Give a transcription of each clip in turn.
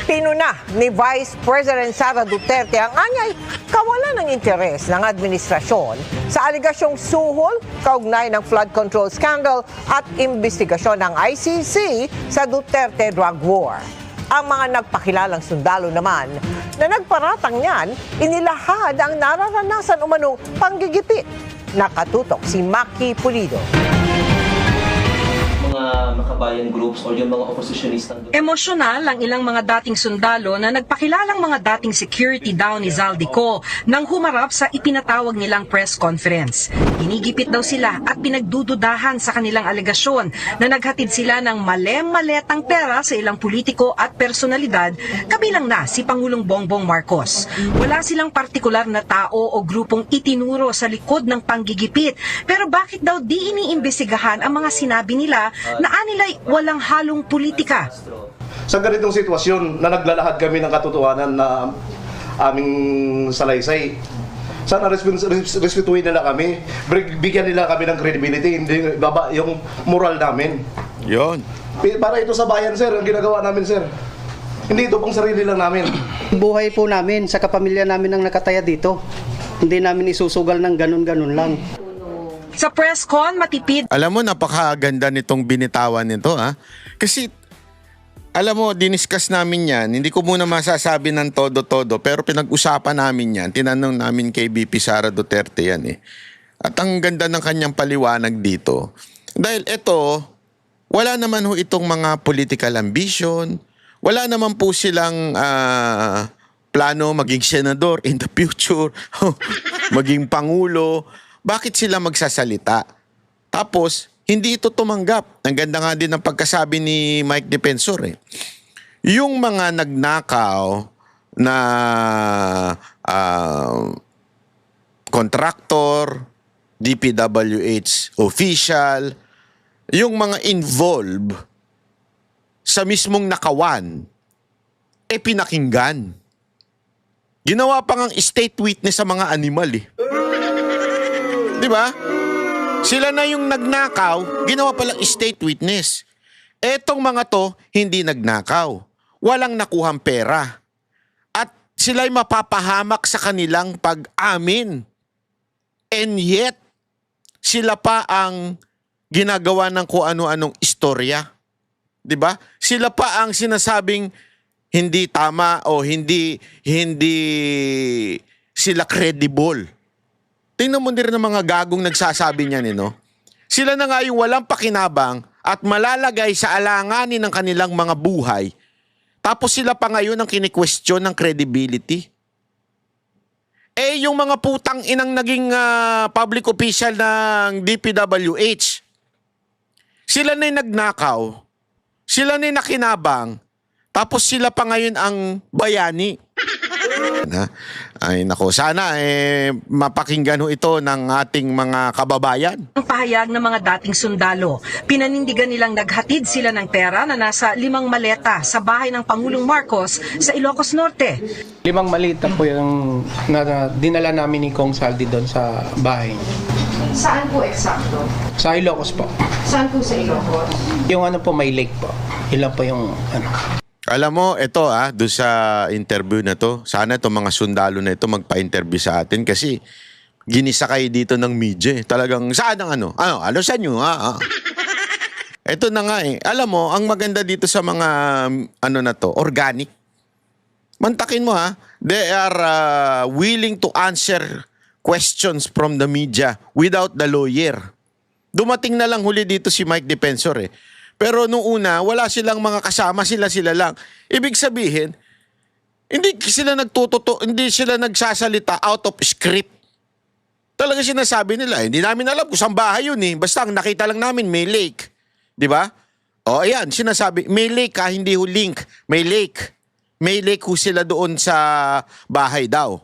Pinuna ni Vice President Sara Duterte ang anyay kawalan ng interes ng administrasyon sa aligasyong suhol kaugnay ng flood control scandal at investigasyon ng ICC sa Duterte drug war. Ang mga nagpakilalang sundalo naman na nagparatang niyan, inilahad ang nararanasan umanong panggigipit. Nakatutok si Maki Pulido. Mga makabayan groups or yung mga oppositionistang... Emosyonal ang ilang mga dating sundalo na nagpakilalang mga dating security daw ni Zaldico nang humarap sa ipinatawag nilang press conference. Hinigipit daw sila at pinagdududahan sa kanilang alegasyon na naghatid sila ng malem-maletang pera sa ilang politiko at personalidad, kabilang na si Pangulong Bongbong Marcos. Wala silang partikular na tao o grupong itinuro sa likod ng panggigipit, pero bakit daw di iniimbestigahan ang mga sinabi nila na anilay walang halong politika? Sa ganitong sitwasyon na naglalahad kami ng katotohanan na aming salaysay, sana respetuhin nila kami, bigyan nila kami ng credibility, hindi baba yung moral namin. Yon. Para ito sa bayan, sir, ang ginagawa namin, sir. Hindi ito pang sarili lang namin. Buhay po namin sa kapamilya namin ang nakataya dito. Hindi namin isusugal ng ganun-ganun lang. Sa press con, matipid. Alam mo, napakaganda nitong binitawan nito, ha? Kasi, alam mo, diniscuss namin yan. Hindi ko muna masasabi ng todo-todo, pero pinag-usapan namin yan. Tinanong namin kay BP Sara Duterte yan, eh. At ang ganda ng kanyang paliwanag dito. Dahil ito, wala naman ho itong mga political ambition. Wala naman po silang plano maging senador in the future. Maging pangulo. Bakit sila magsasalita? Tapos, hindi ito tumanggap. Ang ganda nga din ng pagkasabi ni Mike Defensor. Yung mga nagnakaw na kontraktor, DPWH official, yung mga involved sa mismong nakawan, pinakinggan. Ginawa pa ngang state witness sa mga animal, eh. Diba? Sila na yung nagnakaw, ginawa palang state witness. Etong mga to, hindi nagnakaw. Walang nakuhang pera. At sila'y mapapahamak sa kanilang pag-amin. And yet, sila pa ang ginagawa ng kung ano-anong istorya. Diba? Sila pa ang sinasabing hindi tama o hindi sila credible. Tingnan mo din ng mga gagong nagsasabi niyan, no? Sila na nga yung walang pakinabang at malalagay sa alanganin ng kanilang mga buhay. Tapos sila pa ngayon ang kini-question ng credibility. Yung mga putang inang naging public official ng DPWH, sila na yung nagnakaw, sila na yung nakinabang, tapos sila pa ngayon ang bayani. Ay nako, sana mapakinggan ho ito ng ating mga kababayan. Ang pahayag ng mga dating sundalo, pinanindigan nilang naghatid sila ng pera na nasa 5 maleta sa bahay ng Pangulong Marcos sa Ilocos Norte. 5 maleta po yung dinala namin ni Kong Saldi doon sa bahay. Saan po eksakto? Sa Ilocos po. Saan po sa Ilocos? Yung po, may lake po. Ilan po yung Alam mo, ito doon sa interview na to, sana itong mga sundalo na ito magpa-interview sa atin kasi ginisa kayo dito ng media. Talagang saan ang ano sa inyo, Ito na nga Alam mo, ang maganda dito sa mga na to, organic. Mantakin mo they are willing to answer questions from the media without the lawyer. Dumating na lang huli dito si Mike Defensor Pero nung una, wala silang mga kasama, sila lang. Ibig sabihin, hindi sila nagsasalita out of script. Talaga sinasabi nila, hindi namin alam kung saan bahay yun Basta ang nakita lang namin, may lake. Di ba? O ayan, sinasabi, may lake hindi ho link. May lake. May lake ho sila doon sa bahay daw.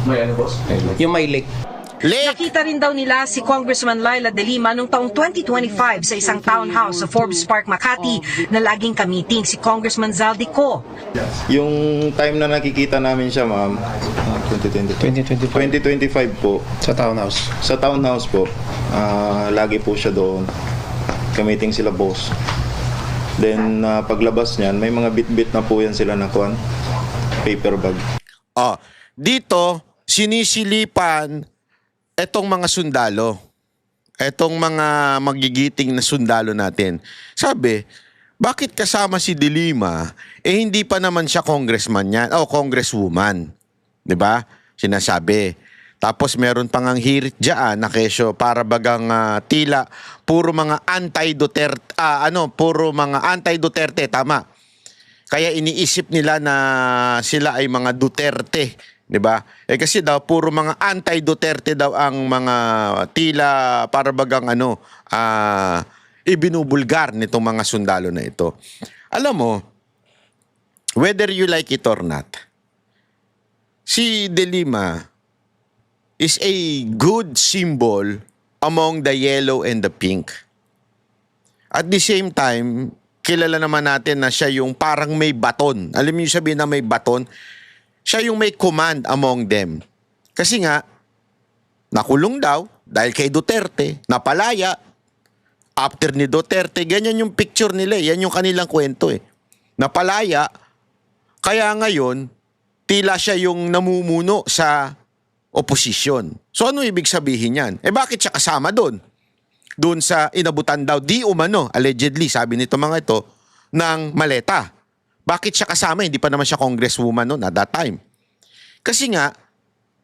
May boss? yung may lake. Lake. Nakita rin daw nila si Congressman Laila De Lima noong taong 2025 sa isang townhouse sa Forbes Park, Makati na laging kamiting si Congressman Zaldico. Yung time na nakikita namin siya, ma'am, 2025 2025 po, sa townhouse. sa townhouse po, lagi po siya doon. Kamiting sila boss. Then paglabas niyan, may mga bit-bit na po yan sila na kuan, paper bag. Oh, dito sinisilipan etong mga sundalo. Etong mga magigiting na sundalo natin. Sabi, bakit kasama si De Lima? Hindi pa naman siya congressman yan o congresswoman. 'Di ba? Sinasabi. Tapos meron pang ang hirit diyan na kesyo para bagang tila puro mga anti-Duterte, puro mga anti-Duterte, tama. Kaya iniisip nila na sila ay mga Duterte, 'di ba? Kasi daw puro mga anti-Duterte daw ang mga tila para bagang ibinubulgar nitong mga sundalo na ito. Alam mo, whether you like it or not, si De Lima is a good symbol among the yellow and the pink. At the same time, kilala naman natin na siya yung parang may baton. Alam mo yung sabihin na may baton? Siya yung may command among them. Kasi nga, nakulong daw dahil kay Duterte, napalaya, after ni Duterte, ganyan yung picture nila. Yan yung kanilang kwento eh. Napalaya, kaya ngayon, tila siya yung namumuno sa oposisyon. So ano ibig sabihin yan? Bakit siya kasama doon? Doon sa inabutan daw, di umano, allegedly, sabi nito mga ito, ng maleta. Bakit siya kasama? Hindi pa naman siya congresswoman noon at that time. Kasi nga,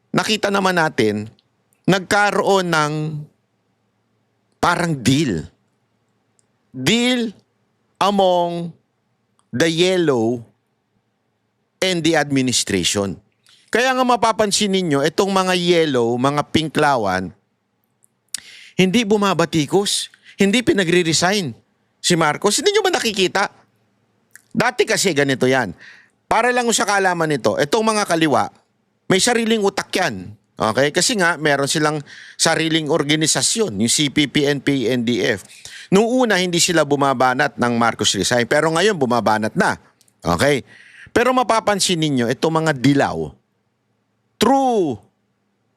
nakita naman natin, nagkaroon ng parang deal. Deal among the yellow and the administration. Kaya nga mapapansin ninyo, itong mga yellow, mga pinklawan, hindi bumabatikos, hindi pinagre-resign si Marcos. Hindi nyo ba nakikita? Dati kasi ganito yan. Para lang sa kaalaman nito, itong mga kaliwa, may sariling utak yan. Okay? Kasi nga, meron silang sariling organisasyon, yung CPP, NP, NDF. Noong una, hindi sila bumabanat ng Marcos resign, pero ngayon bumabanat na. Okay? Pero mapapansin ninyo, itong mga dilaw, true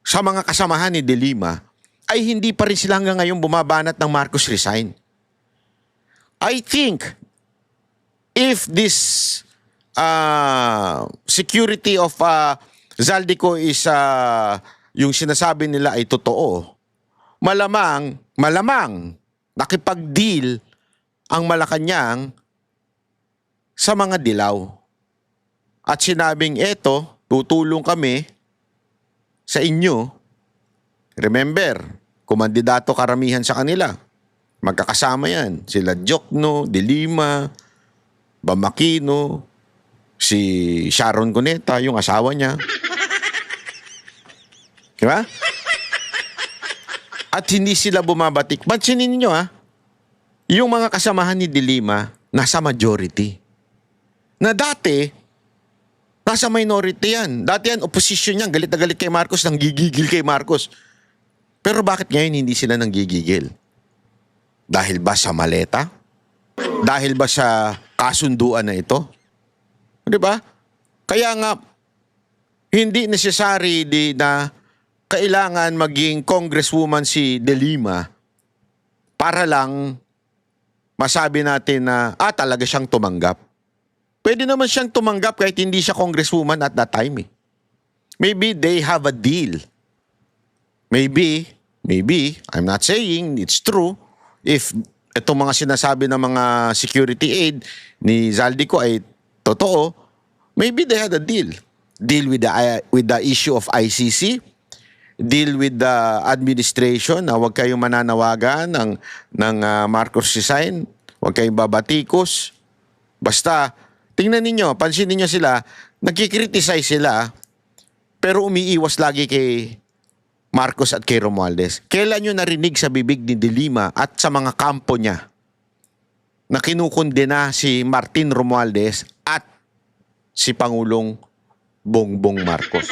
sa mga kasamahan ni De Lima, ay hindi pa rin sila hanggang ngayon bumabanat ng Marcos resign. I think, if this security of Zaldico is yung sinasabi nila ay totoo, malamang nakipag-deal ang Malacanang sa mga dilaw. At sinabing eto, tutulong kami sa inyo. Remember, kumandidato karamihan sa kanila. Magkakasama yan. Sila Jokno, De Lima, Bamakino, si Sharon Cuneta, yung asawa niya. Diba? At hindi sila bumabatik. Pansinin niyo yung mga kasamahan ni De Lima, nasa majority. Na dati, nasa minority yan. Dati yan, opposition yan. Galit na galit kay Marcos, nanggigigil kay Marcos. Pero bakit ngayon hindi sila nanggigigil? Dahil ba sa maleta? Dahil ba sa kasunduan na ito? Di ba? Kaya nga, hindi necessary na kailangan maging congresswoman si De Lima para lang masabi natin na talaga siyang tumanggap. Pwede naman siyang tumanggap kahit hindi siya congresswoman at that time. Maybe they have a deal. Maybe, I'm not saying it's true. If itong mga sinasabi ng mga security aid ni Zaldico ay totoo, maybe they had a deal. Deal with the issue of ICC, deal with the administration na huwag kayong mananawagan ng Marcos resign, huwag kayong babatikos. Basta, tingnan ninyo, pansinin ninyo sila, nagkikriticize sila, pero umiiwas lagi kay Marcos at kay Romualdez. Kailan nyo narinig sa bibig ni De Lima at sa mga kampo niya na kinukundena si Martin Romualdez at si Pangulong Bongbong Marcos?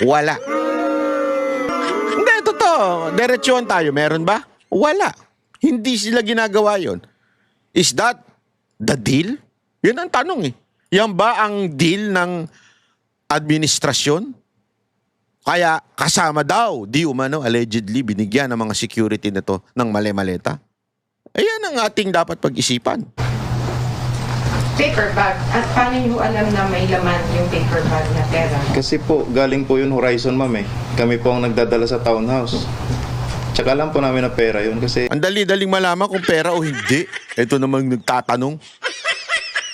Wala. Hindi, totoo. Diretsuhan tayo. Meron ba? Wala. Hindi sila ginagawa yon. Is that the deal? Yun ang tanong . Yan ba ang deal ng administrasyon? Kaya kasama daw, di umano, allegedly, binigyan ng mga security na to ng mali-maleta. Ayan ang ating dapat pag-isipan. Paper bag. At paano niyo alam na may laman yung paper bag na pera? Kasi po, galing po yun Horizon, ma'am eh. Kami po ang nagdadala sa townhouse. Tsaka alam po namin na pera yun kasi Ang dali-daling malaman kung pera o hindi. Ito namang nagtatanong.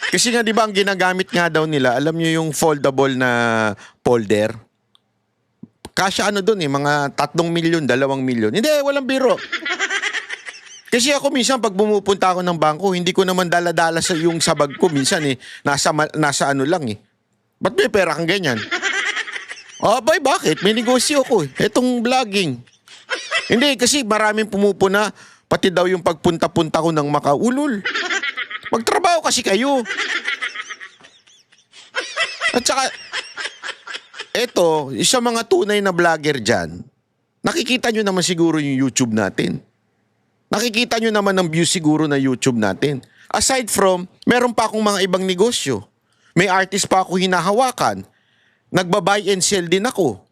Kasi nga, di ba, ang ginagamit nga daw nila, alam nyo yung foldable na folder? Kasya ano dun eh, mga 3 milyon, 2 milyon. Hindi, walang biro. Kasi ako minsan, pag bumupunta ako ng bangko, hindi ko naman dala-dala sa yung sabag ko. Minsan eh, nasa ano lang eh. Ba't may pera kang ganyan? Abay, bakit? May negosyo ko eh. Etong vlogging. Hindi, kasi maraming pumupuna. Pati daw yung pagpunta-punta ko ng Macau. Ulul. Magtrabaho kasi kayo. At saka, eto, isa mga tunay na vlogger dyan, nakikita nyo naman siguro yung YouTube natin. Nakikita nyo naman ang views siguro na YouTube natin. Aside from, meron pa akong mga ibang negosyo. May artist pa ako hinahawakan. Nagba-buy and sell din ako.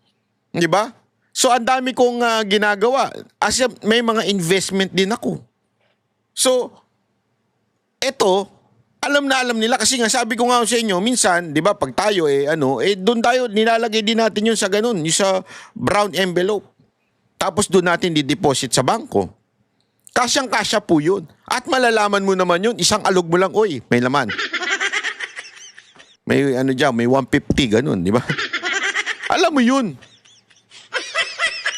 Di ba? So, ang dami kong ginagawa. As may mga investment din ako. So, eto, alam na alam nila. Kasi nga, sabi ko nga sa inyo, minsan, di ba, pag tayo, doon tayo, nilalagay din natin yun sa ganun, yung sa brown envelope. Tapos doon natin di-deposit sa bangko. Kasyang-kasya po yun. At malalaman mo naman yun, isang alog mo lang, oy, may laman. May dyan, may 150, ganun, di ba? Alam mo yun.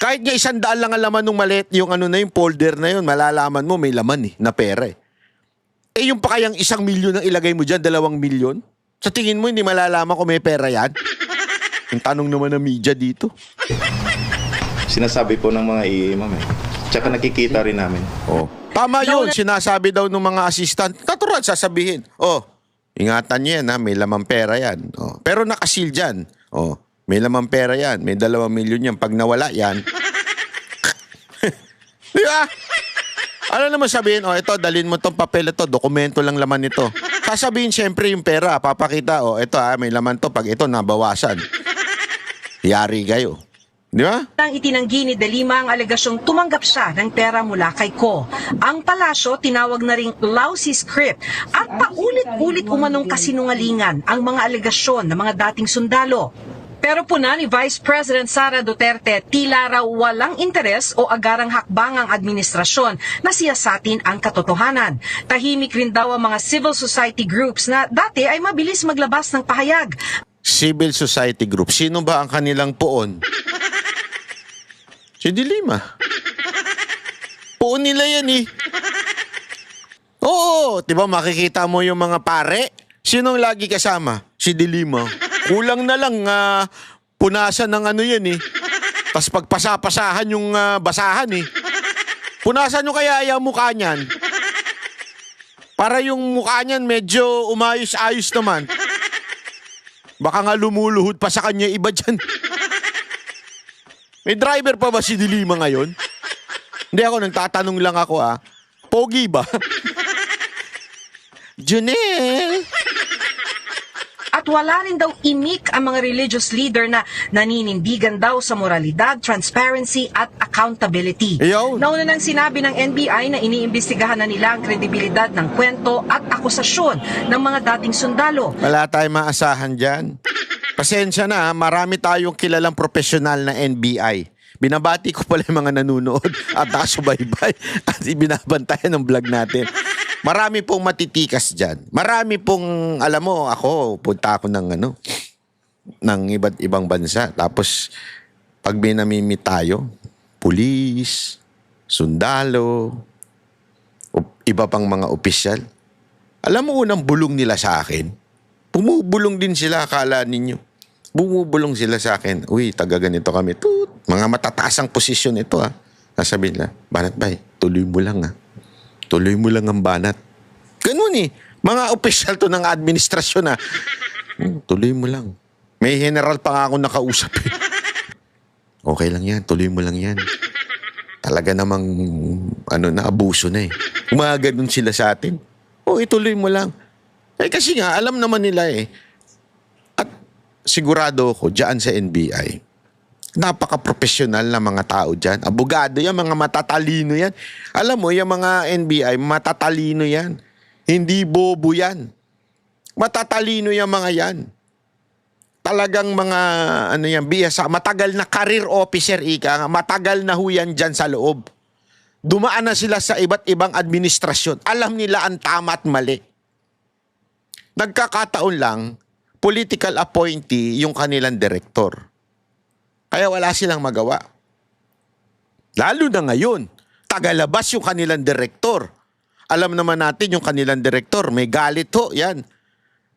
Kahit nga 100 lang ang laman ng maliit, yung yung folder na yun, malalaman mo may laman na pera eh. Eh yung pa kayang 1 milyon ang ilagay mo dyan, 2 milyon? Sa tingin mo, hindi malalaman kung may pera yan? Yung tanong naman ng media dito. sinasabi po ng mga EA, ma'am eh. Tsaka nakikita rin namin. Oh. Tama yun, sinasabi daw ng mga assistant. Natural, sasabihin. Oh, ingatan niyo yan ha, may lamang pera yan. Oh. Pero nakasil dyan. Oh, may lamang pera yan, may 2 milyon yan. Pag nawala yan, di ba? Ano naman sabihin, oh, ito, dalhin mo tong papel ito, dokumento lang laman nito. Sasabihin siyempre yung pera, papakita, oh, ito ha, may laman to, pag ito nabawasan. Yari kayo. Di ba? Nang itinanggi ni De Lima ang alegasyong tumanggap siya ng pera mula kay Ko. Ang palasyo tinawag na ring lousy script at paulit-ulit umanong kasinungalingan ang mga alegasyon ng mga dating sundalo. Pero puna ni Vice President Sara Duterte, tila raw walang interes o agarang hakbang ang administrasyon na siyasatin ang katotohanan. Tahimik rin daw ang mga civil society groups na dati ay mabilis maglabas ng pahayag. Civil society group, sino ba ang kanilang poon? Si De Lima. Poon nila yan eh. Oo, diba makikita mo yung mga pare? Sinong lagi kasama? Si De Lima. Kulang na lang punasan ng ano yan eh. Tapos pagpasa-pasahan yung basahan eh. Punasan nyo kaya yung mukha niyan. Para yung mukha niyan medyo umayos-ayos naman. Baka nga lumuluhod pa sa kanya iba dyan. May driver pa ba si De Lima ngayon? Hindi ako, nagtatanong lang ako Pogi ba? Junel! At wala rin daw imik ang mga religious leader na naninindigan daw sa moralidad, transparency at accountability. Ayaw. Nauna nang sinabi ng NBI na iniimbestigahan na nila ang kredibilidad ng kwento at akusasyon ng mga dating sundalo. Wala tayong maasahan dyan. Pasensya na, marami tayong kilalang profesional na NBI. Binabati ko pala yung mga nanunood at nakasubaybay at ibinabantayan ng vlog natin. Marami pong matitikas dyan. Marami pong, alam mo, ako, punta ako ng ng iba't ibang bansa. Tapos, pag binamimit tayo, pulis, sundalo, iba pang mga opisyal. Alam mo, unang bulong nila sa akin, bumubulong din sila, akala ninyo. Bumubulong sila sa akin. Uy, taga ganito kami. Toot. Mga matataasang posisyon ito Sasabihin nila, Banat Bay, tuloy mo lang Tuloy mo lang ang banat. Ganun eh. Mga opisyal to ng administrasyon tuloy mo lang. May general pa nga ako nakausap Okay lang yan, tuloy mo lang yan. Talaga namang, naabuso na eh. Umaganon sila sa atin. Ituloy mo lang. Kasi nga, alam naman nila At sigurado ko, dyan sa NBI, napaka-professional na mga tao dyan. Abogado yan, mga matatalino yan. Alam mo, yung mga NBI, matatalino yan. Hindi bobo yan. Matatalino yung mga yan. Talagang mga, ano yan, biyasa, matagal na career officer, ika nga, matagal na ho yan dyan sa loob. Dumaan na sila sa iba't ibang administrasyon. Alam nila ang tama at mali. Nagkakataon lang, political appointee yung kanilang direktor. Kaya wala silang magawa. Lalo na ngayon, tagalabas yung kanilang direktor. Alam naman natin yung kanilang direktor, may galit ho, yan.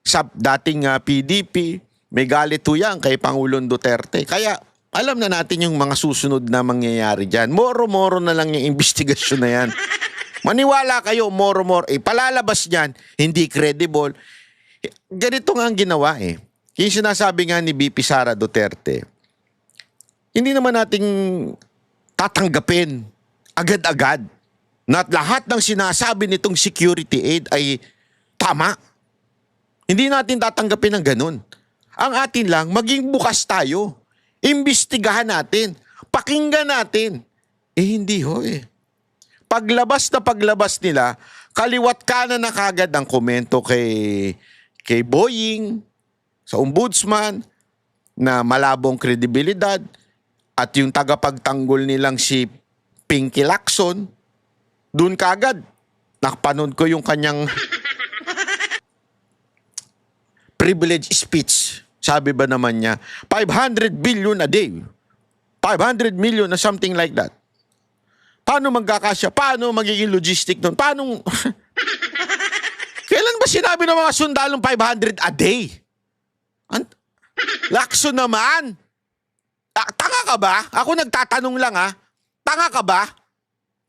Sa dating PDP, may galit ho yan kay Pangulong Duterte. Kaya alam na natin yung mga susunod na mangyayari dyan. Moro-moro na lang yung investigasyon na yan. Maniwala kayo, moro-moro. Palalabas niyan, hindi credible. Ganito nga ang ginawa eh. Yung sinasabi nga ni BP Sara Duterte, hindi naman nating tatanggapin agad-agad na lahat ng sinasabi nitong security aid ay tama. Hindi natin tatanggapin ng ganun. Ang atin lang, maging bukas tayo. Imbestigahan natin. Pakinggan natin. Hindi ho eh. Paglabas na paglabas nila, kaliwat kanan na kagad ang komento kay Boying, sa ombudsman, na malabong kredibilidad, at yung tagapagtanggol nilang si Pinky Lacson, dun kagad, nakapanood ko yung kanyang privilege speech. Sabi ba naman niya, 500 billion a day. 500 million na something like that. Paano magkakasya? Paano magiging logistic nun? Paano? Kailan ba sinabi ng mga sundalong 500 a day? Lakso naman. Tanga ka ba? Ako nagtatanong lang ha. Tanga ka ba?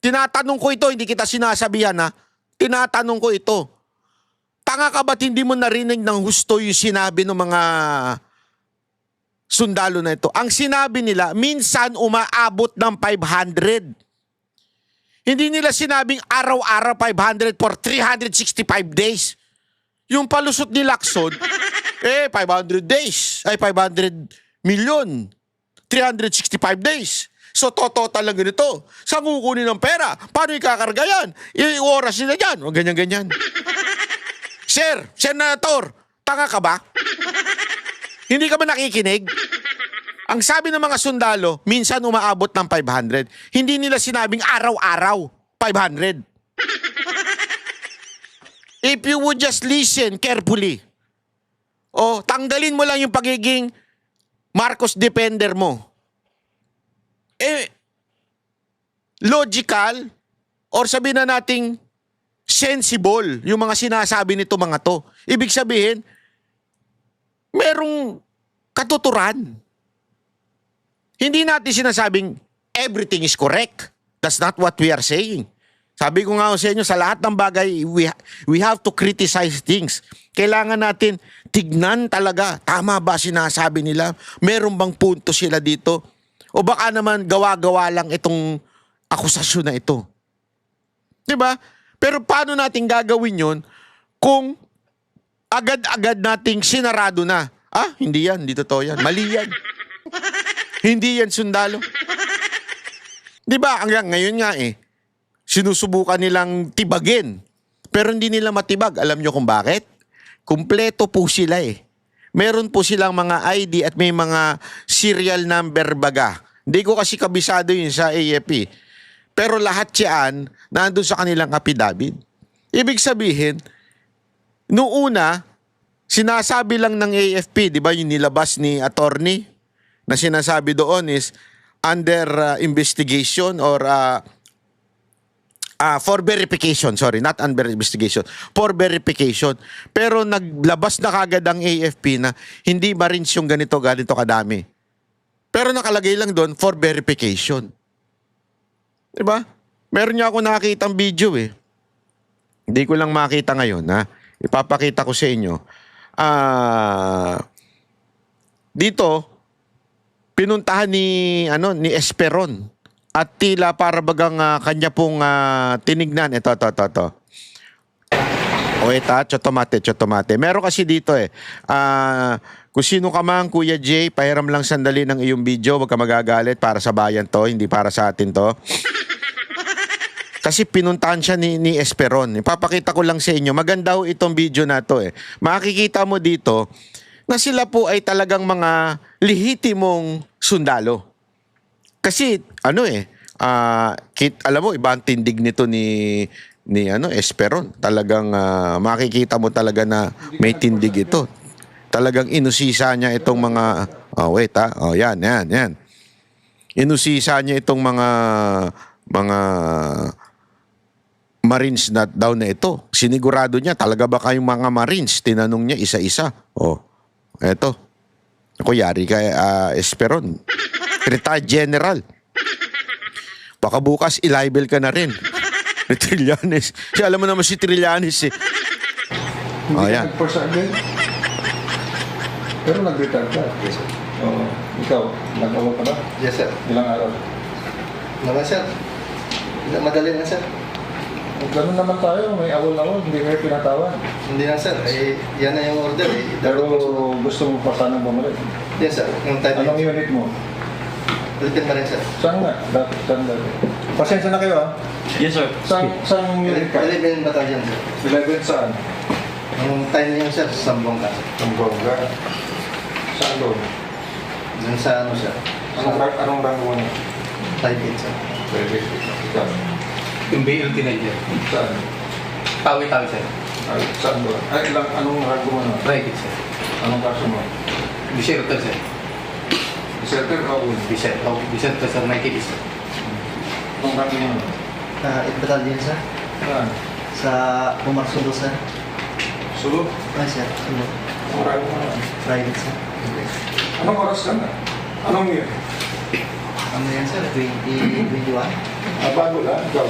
Tinatanong ko ito, hindi kita sinasabihan ha. Tinatanong ko ito. Tanga ka ba't hindi mo narinig ng husto yung sinabi ng mga sundalo na ito? Ang sinabi nila, minsan umaabot ng 500. Hindi nila sinabing araw-araw 500 for 365 days. Yung palusot ni Lacson, 500 days, ay 500 million, 365 days. So, total lang ganito. Saan kukunin ng pera? Paano ikakarga yan? Oras nila dyan. O ganyan-ganyan. Sir, Senator, tanga ka ba? Hindi ka ba nakikinig? Ang sabi ng mga sundalo, minsan umaabot ng 500. Hindi nila sinabing araw-araw, 500. If you would just listen carefully, tanggalin mo lang yung pagiging Marcos defender mo. Logical, or sabihin na nating sensible yung mga sinasabi nito mga to. Ibig sabihin, merong katuturan. Hindi natin sinasabing everything is correct. That's not what we are saying. Sabi ko nga sa inyo, sa lahat ng bagay, we have to criticize things. Kailangan natin tignan talaga, tama ba sinasabi nila? Meron bang punto sila dito? O baka naman gawa-gawa lang itong akusasyon na ito. Diba? Pero paano natin gagawin yun kung agad-agad nating sinarado na? Hindi yan, hindi totoo yan. Mali yan. Hindi yan sundalo. Diba? Hanggang ngayon nga sinusubukan nilang tibagin. Pero hindi nila matibag. Alam nyo kung bakit? Kumpleto po sila Meron po silang mga ID at may mga serial number baga. Hindi ko kasi kabisado yun sa AFP. Pero lahat yan, nandun sa kanilang affidavit. Ibig sabihin, noong una, sinasabi lang ng AFP, di ba yung nilabas ni attorney, na sinasabi doon is under investigation or for verification. Sorry, not under investigation. For verification. Pero naglabas na kagad ang AFP na hindi ma-rinse yung ganito kadami. Pero nakalagay lang doon for verification. Diba? Meron niya ako nakakitang video Hindi ko lang makita ngayon Ipapakita ko sa inyo. Dito, pinuntahan ni Esperon. At tila para bagang kanya pong tinignan. Ito. Chotomate. Meron kasi dito kung sino ka man, Kuya Jay, pahiram lang sandali ng iyong video. Huwag ka magagalit, para sa bayan to, hindi para sa atin to. Kasi pinuntahan siya ni Esperon. Ipapakita ko lang sa inyo. Maganda ho itong video na to eh. Makikita mo dito na sila po ay talagang mga lehitimong sundalo. Kasi alam mo, iba ang tindig nito ni Esperon. Talagang makikita mo talaga na may tindig ito. Talagang inusisa niya itong mga yan. Inusisa niya itong mga Marines na daw na ito. Sinigurado niya, talaga ba kayong mga Marines? Tinanong niya isa-isa. Eto. Ako, yari ka, Esperon. Retired General. Baka bukas, i-libel ka na rin. Trillanes. Alam mo naman si Trillanes eh. Hindi yan. ka nag-force pero nag-retire ka. Yes, sir. Ikaw, nag-awal ka ba? Yes, sir. Ilang araw? Naman, sir. Madali na, sir. Ganun naman tayo, may awal-awal, hindi kayo pinatawan. Hindi na, sir. Yan na yung order. Pero gusto mo pa sanang bumalik. Yes, sir. Yung type Anong unit mo? Philippine pa rin, sir. Saan nga? Saan dati? Pasensya na kayo ha? Yes, sir. Saan unit ka? Philippine Battalion, sir. 11 saan? Yung time niyo, sir, sa Sambonga. Sambonga. Saan doon? Dun sa sir? Anong rango mo niya? Type 8, sir. Pwede. Ikaw. Yung BLT na dyan. Saan? Tawi-tawi, sir. Saan doon? Anong rango mo na? Private, sir. Anong kaso mo? Deserter, sir. Deserter o un? Deserter, sir. May kipis, sir. Anong rango mo na? 8 Battalion, sir. Saan? Sa Pumarsulo, sir. Sulod? Ay, sir. Sulo. Anong rango mo na? Private, sir. Anong oras ka na? Anong year? Ano yan, sir? 2021? Bago lang, ikaw.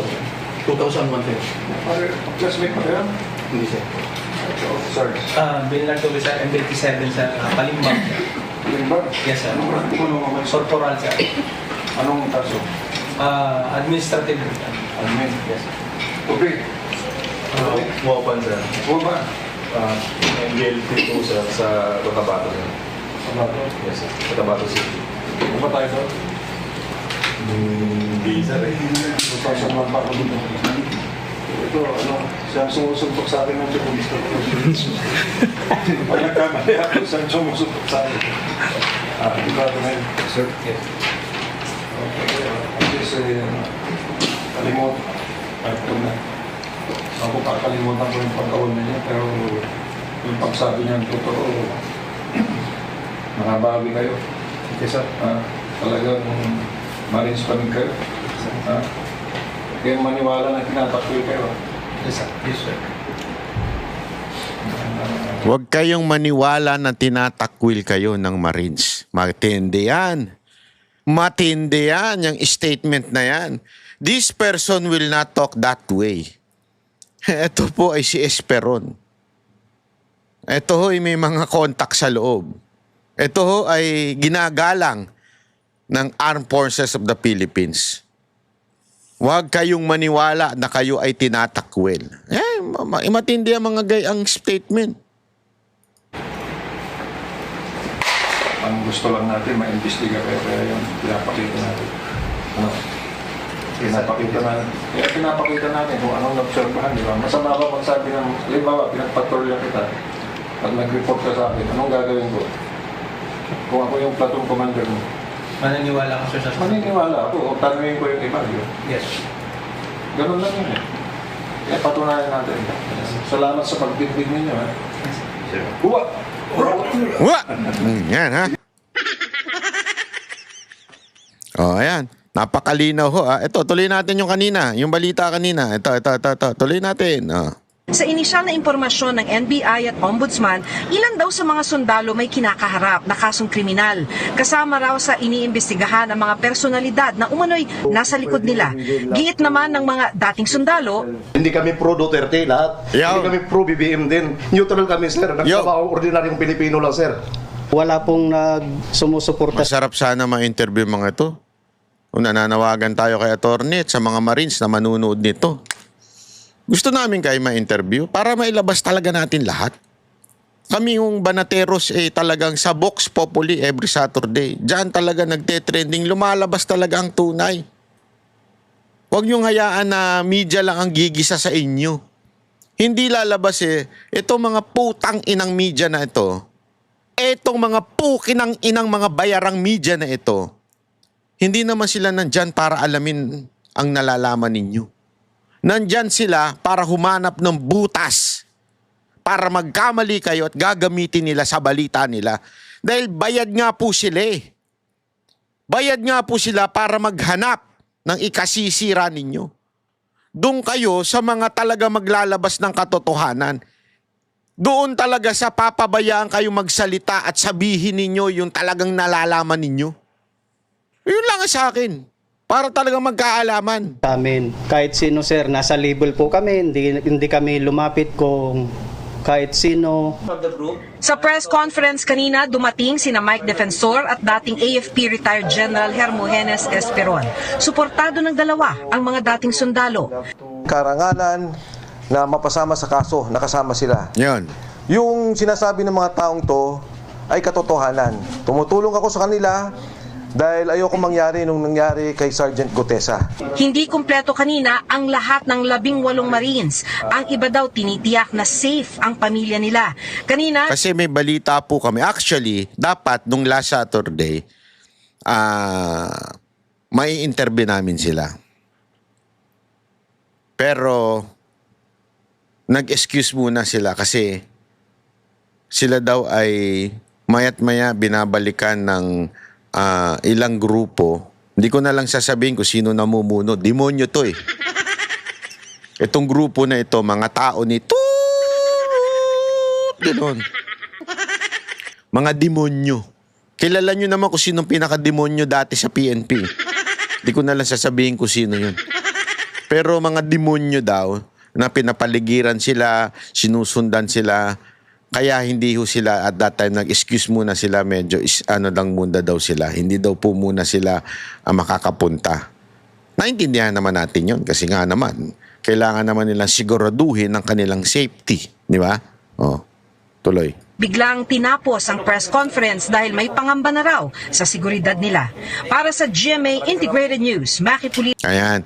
2001, sir. Classmate mo kayo? Hindi, sir. Officers. Binlag to sa M27 sa Palimbang. Limbag? Yes, sir. Anong rango mo naman? Corporal, sir. Anong kaso? Administrative. Admin? Yes, sir. Okay. Wopan, sir. O ba? NGLT po, sir, sa Cotabato, sir. Sabato? Yes, sir. Cotabato City. Ano ba tayo doon? Hindi, sir. Magpasaman pa ako dito. Ito, siya sumusuntok sa akin ng Chocobista. Pag nagkamali ako, siya sumusuntok sa akin. Di ba ito ngayon? Sir? Yes. Okay. At least, kalimot. Ito na. Ako kakalimutan ko yung pagkawal niya, pero yung pagsabi niya ang totoo, makabawi kayo. Okay, sir. Talagang Marines pa rin kayo. Kaya maniwala na tinatakoy kayo. Yes, sir. Yes, sir. Huwag kayong maniwala na tinatakwil kayo ng Marines. Matindi yan. Matindi yan, yung statement na yan. This person will not talk that way. Ito po ay si Esperon. Ito ho ay may mga kontak sa loob. Ito ho ay ginagalang ng Armed Forces of the Philippines. Huwag kayong maniwala na kayo ay tinatakwil. Matindi ang mga gayang statement. Ang gusto lang natin, ma-investiga kayo, kaya yun, pinapakita natin. Ano? Pinapakita natin. Kaya pinapakita natin kung anong na-obserbahan, di ba? Masama ba magsabi ng, halimbawa, pinagpatrolya kita, pag nag-report ka sa akin, anong gagawin ko? Kung ako yung platoon commander mo, Maniniwala ka, sir, sa maniniwala ako, o tanungin ko yung iba, yun. Yes. Ganun lang yun eh. Kaya patunayan natin. Salamat sa pagbibig ninyo, ha? Huwa! Wa! Yan, ha? Ayan. Napakalinaw ho. Ito, tuloy natin yung kanina. Yung balita kanina. Ito. Tuloy natin. Sa inisyal na impormasyon ng NBI at Ombudsman, ilan daw sa mga sundalo may kinakaharap na kasong kriminal. Kasama raw sa iniimbestigahan ang mga personalidad na umano'y nasa likod nila. Giit naman ng mga dating sundalo, Hindi kami pro Duterte lahat. Yo. Hindi kami pro BBM din. Neutral kami, sir. Nagtrabaho ordinaryong Pilipino lang, sir. Wala pong sumusuporta. Masarap sana ma-interview mga ito. Kung nananawagan tayo kay attorney at sa mga Marines na manunood nito. Gusto namin kayo ma-interview para mailabas talaga natin lahat. Kami yung Banateros talagang sa Vox Populi every Saturday. Diyan talaga nagte-trending. Lumalabas talaga ang tunay. Huwag niyong hayaan na media lang ang gigisa sa inyo. Hindi lalabas itong mga putang inang media na ito, itong mga pukinang inang mga bayarang media na ito, hindi naman sila nandyan para alamin ang nalalaman ninyo. Nandyan sila para humanap ng butas, para magkamali kayo at gagamitin nila sa balita nila. Dahil bayad nga po sila Bayad nga po sila para maghanap ng ikasisira ninyo. Doon kayo sa mga talaga maglalabas ng katotohanan. Doon talaga sa papabayaan kayo magsalita at sabihin ninyo yung talagang nalalaman ninyo. Yun lang sa akin. Para talagang magkaalaman. Amin. Kahit sino sir, nasa label po kami, hindi kami lumapit kung kahit sino. From the group, Sa press conference kanina, dumating sina Mike Defensor at dating AFP retired General Hermogenes Esperon. Suportado ng dalawa ang mga dating sundalo. Karangalan na mapasama sa kaso, nakasama sila. Yun. Yung sinasabi ng mga taong to ay katotohanan. Tumutulong ako sa kanila dahil ayoko mangyari nung nangyari kay Sergeant Gutesa. Hindi kumpleto kanina ang lahat ng 18 Marines. Ang iba daw tinitiyak na safe ang pamilya nila. Kanina, Kasi may balita po kami. Actually, dapat nung last Saturday, may interview namin sila. Pero, nag-excuse muna sila kasi sila daw ay mayat maya binabalikan ng ilang grupo. Hindi ko na lang sasabihin kung sino namumuno. Demonyo to Itong grupo na ito, mga tao ni Ganon. Mga demonyo. Kilala nyo naman kung sinong pinaka-demonyo dati sa PNP. Hindi ko na lang sasabihin kung sino yun. Pero mga demonyo daw, na pinapaligiran sila, sinusundan sila, kaya hindi ho sila at that time nag-excuse muna sila, medyo lang muna daw sila. Hindi daw po muna sila makakapunta. Naintindihan naman natin yun kasi nga naman, kailangan naman nilang siguraduhin ang kanilang safety. Di ba? Tuloy. biglang tinapos ang press conference dahil may pangamba na raw sa seguridad nila. Para sa GMA Integrated News, Maki Pulido. Ayan.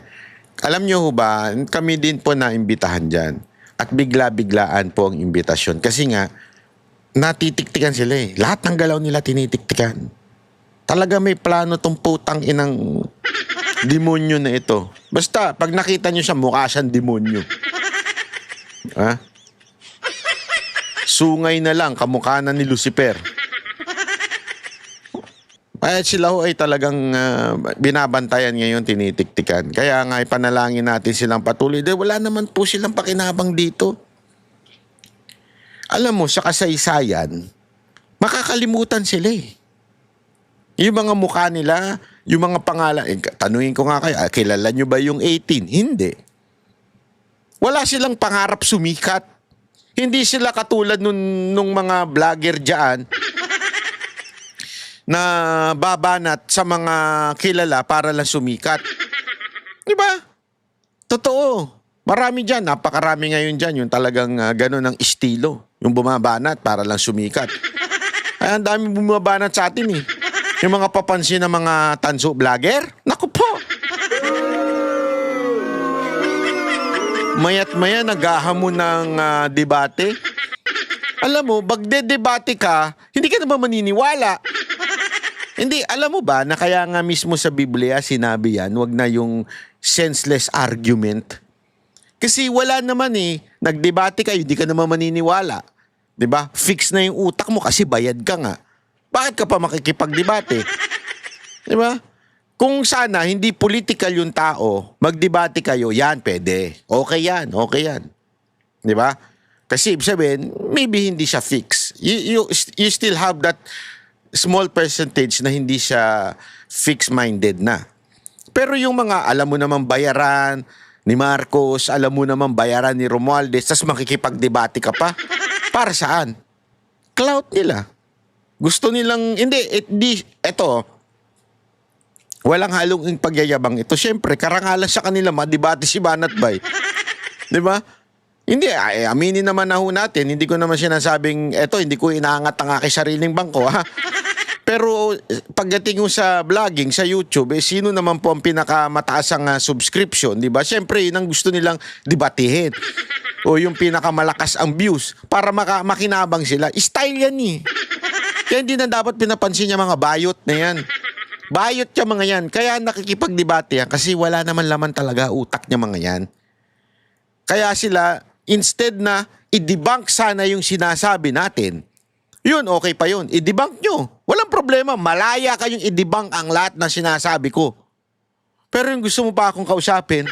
Alam nyo ho ba, kami din po naimbitahan dyan. At bigla-biglaan po ang imbitasyon. Kasi nga, natitiktikan sila Lahat ng galaw nila tinitiktikan. Talaga may plano tong putang inang demonyo na ito. Basta, pag nakita nyo siya, mukha siyang demonyo. Ha? Sungay na lang, kamukha na ni Lucifer. At sila ho ay talagang binabantayan ngayon, tinitiktikan. Kaya nga ipanalangin natin silang patuloy. Dahil wala naman po silang pakinabang dito. Alam mo, sa kasaysayan, makakalimutan sila Yung mga mukha nila, yung mga pangalan. Tanungin ko nga kayo, kilala nyo ba yung 18? Hindi. Wala silang pangarap sumikat. Hindi sila katulad nung mga vlogger dyan na babanat sa mga kilala para lang sumikat. Di ba? Totoo. Marami dyan. Napakarami ngayon dyan. Yung talagang gano'n ang estilo. Yung bumabanat para lang sumikat. Ay, ang dami bumabanat sa atin Yung mga papansin ng mga tanso vlogger. Naku po. Mayat maya naghahamon ng debate. Alam mo, bagde-debate ka, hindi ka naman maniniwala. Hindi, alam mo ba na kaya nga mismo sa Biblia sinabi yan, wag na yung senseless argument. Kasi wala naman nagdebate kayo, hindi ka naman maniniwala. 'Di ba? Fix na yung utak mo kasi bayad ka nga. Bakit ka pa makikipagdebate? 'Di ba? Kung sana hindi political yung tao, magdebate kayo, yan pwede. Okay yan, okay yan. 'Di ba? Kasi ibig sabihin, maybe hindi siya fix. You still have that small percentage na hindi siya fixed-minded na. Pero yung mga alam mo naman bayaran ni Marcos, alam mo naman bayaran ni Romualdez, tas makikipagdebate ka pa. Para saan? Clout nila. Gusto nilang, eto, walang halong pagyayabang ito. Siyempre, karangalan sa kanila, madebate si Banat Bay. Di ba? Hindi, aminin naman na ho natin. Hindi ko naman sinasabing, hindi ko inaangat ang aking sariling bangko, ha? Pero pagdating mo sa vlogging, sa YouTube, sino naman po ang pinakamataas ang subscription, di ba? Siyempre, yun ang gusto nilang debatihin. O yung pinakamalakas ang views para makinabang sila. Style yan eh. Kaya hindi na dapat pinapansin niya mga bayot na yan. Bayot niya mga yan. Kaya nakikipagdebate yan kasi wala naman laman talaga utak niya mga yan. Kaya sila, instead na i-debunk sana yung sinasabi natin, yun, okay pa yun. I-debunk nyo. Walang problema. Malaya kayong i-debunk ang lahat na sinasabi ko. Pero yung gusto mo pa akong kausapin,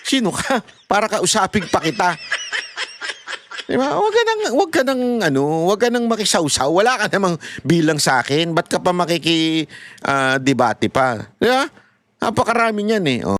sino ka? Para kausapin pa kita. Diba? Huwag ka nang makisawsaw. Wala ka namang bilang sa akin. Ba't ka pa makikidebate pa? Diba? Napakarami niyan eh. Oh.